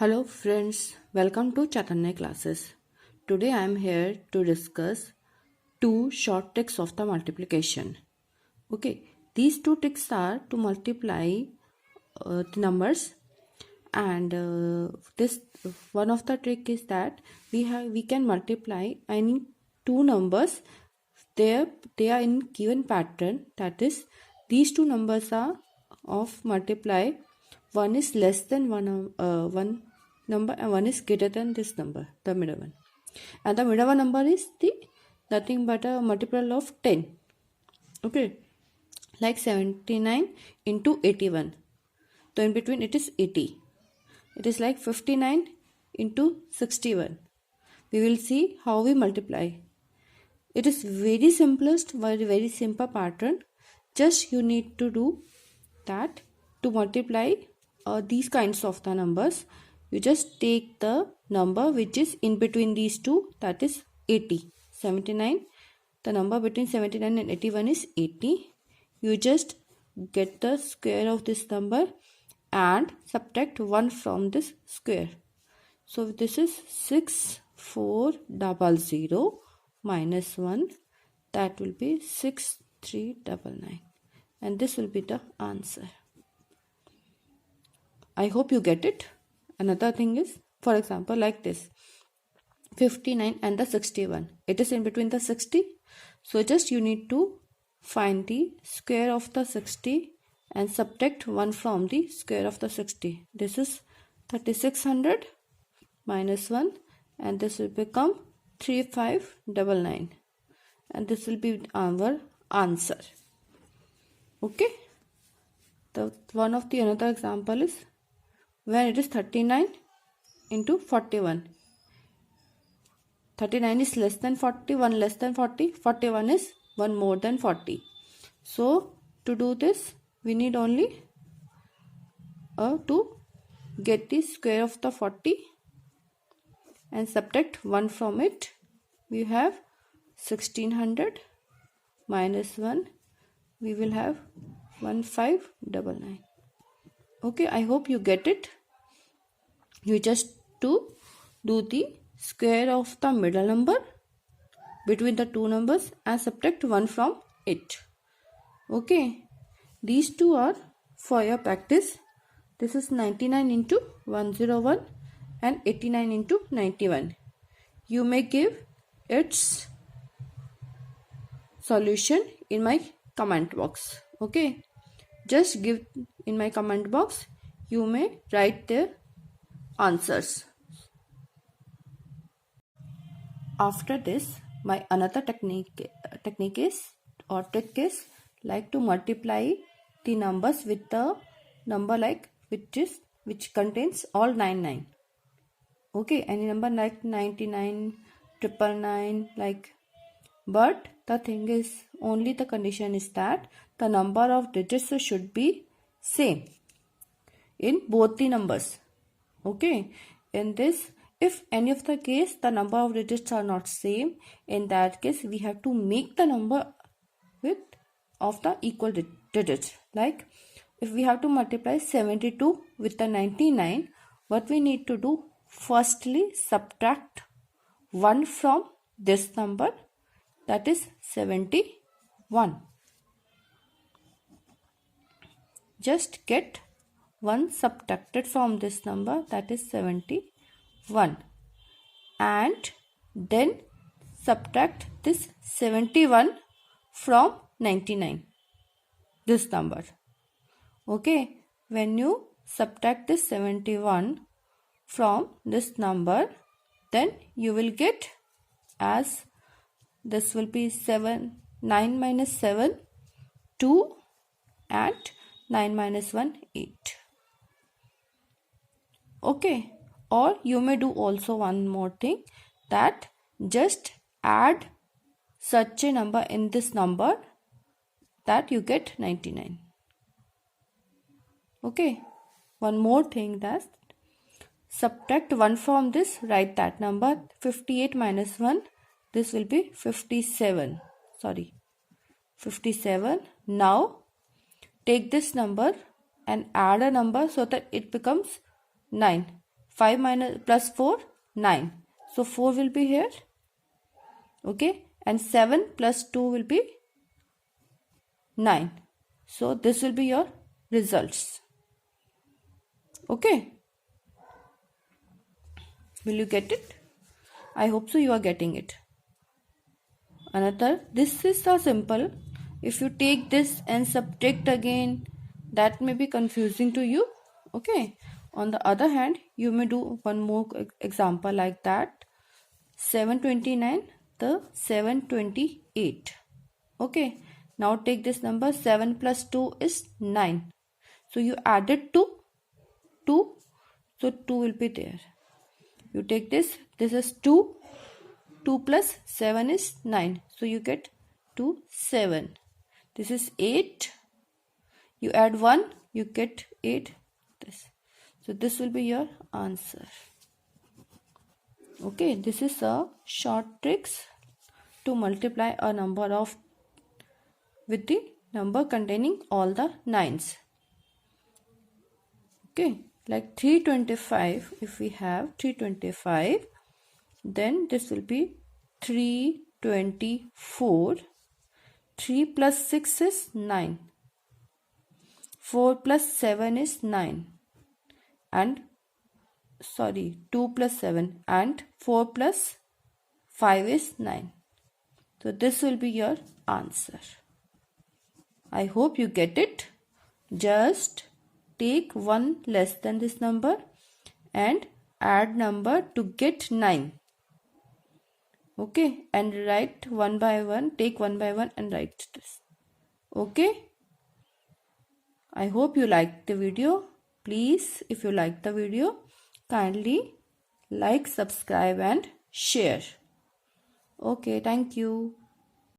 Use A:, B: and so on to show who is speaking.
A: Hello friends, welcome to Chaitanya classes. Today I am here to discuss two short tricks of the multiplication. Okay, these two tricks are to multiply the numbers, and this one of the trick is that we can multiply any two numbers. They are in given pattern, that is these two numbers are of multiply. One is less than one number and one is greater than this number, the middle one, and the middle one number is the nothing but a multiple of 10. Okay, like 79 into 81, so in between it is 80. It is like 59 into 61. We will see how we multiply. It is very simplest, very simple pattern. Just you need to do that to multiply these kinds of the numbers. You just take the number which is in between these two, that is 80. 79, the number between 79 and 81 is 80. You just get the square of this number and subtract 1 from this square. So this is 6400 minus 1, that will be 6399, and this will be the answer. I hope you get it. Another thing is, for example, like this 59 and the 61, it is in between the 60, so just you need to find the square of the 60 and subtract 1 from the square of the 60. This is 3600 minus 1, and this will become 3599, and this will be our answer. Okay, the one of the another example is when it is 39 into 41. 39 is less than 40, 1 less than 40, 41 is 1 more than 40. So to do this we need only to get the square of the 40 and subtract 1 from it. We have 1600 minus 1, we will have 1599. Okay, I hope you get it. You just to do the square of the middle number between the two numbers and subtract 1 from it. Okay, these two are for your practice. This is 99 into 101 and 89 into 91. You may give its solution in my comment box. Okay, just give in my comment box, you may write their answers. After this, my another technique is or trick is like to multiply the numbers with the number like which contains all 99. Okay, any number like 99, 999, like, but the thing is, only the condition is that the number of digits should be same in both the numbers. Okay, in this, if any of the case the number of digits are not same, in that case we have to make the number with of the equal digits. Like if we have to multiply 72 with the 99, what we need to do, firstly subtract 1 from this number, that is 71. Just get 1 subtracted from this number, that is 71, and then subtract this 71 from 99, this number. Okay, when you subtract this 71 from this number, then you will get as this will be 9 minus 7 2, and 9 minus 1 8. Okay, or you may do also one more thing, that just add such a number in this number that you get 99. Okay, one more thing, that subtract 1 from this, write that number. 58 minus 1, this will be 57. 57. Now take this number and add a number so that it becomes 9. 5 minus plus 4, 9. So 4 will be here. Okay, and 7 plus 2 will be 9. So this will be your results. Okay, will you get it? I hope so you are getting it. Another, this is so simple. If you take this and subtract again, that may be confusing to you. Okay, on the other hand, you may do one more example like that. 729 the 728. Okay, now take this number. 7 plus 2 is 9. So you added 2, so 2 will be there. You take this is 2. 2 plus 7 is 9. So you get 2, 7. This is 8. You add 1, you get 8. This. So this will be your answer. Okay, this is a short tricks to multiply a number of with the number containing all the 9s. Okay, like 325, if we have 325, then this will be 324. 3 plus 6 is 9. 4 plus 7 is 9. And 2 plus 7 and 4 plus 5 is 9. So this will be your answer. I hope you get it. Just take one less than this number and add number to get 9. Okay, and write one by one, take one by one and write this. Okay, I hope you liked the video. Please, if you like the video, kindly like, subscribe and share. Okay, thank you.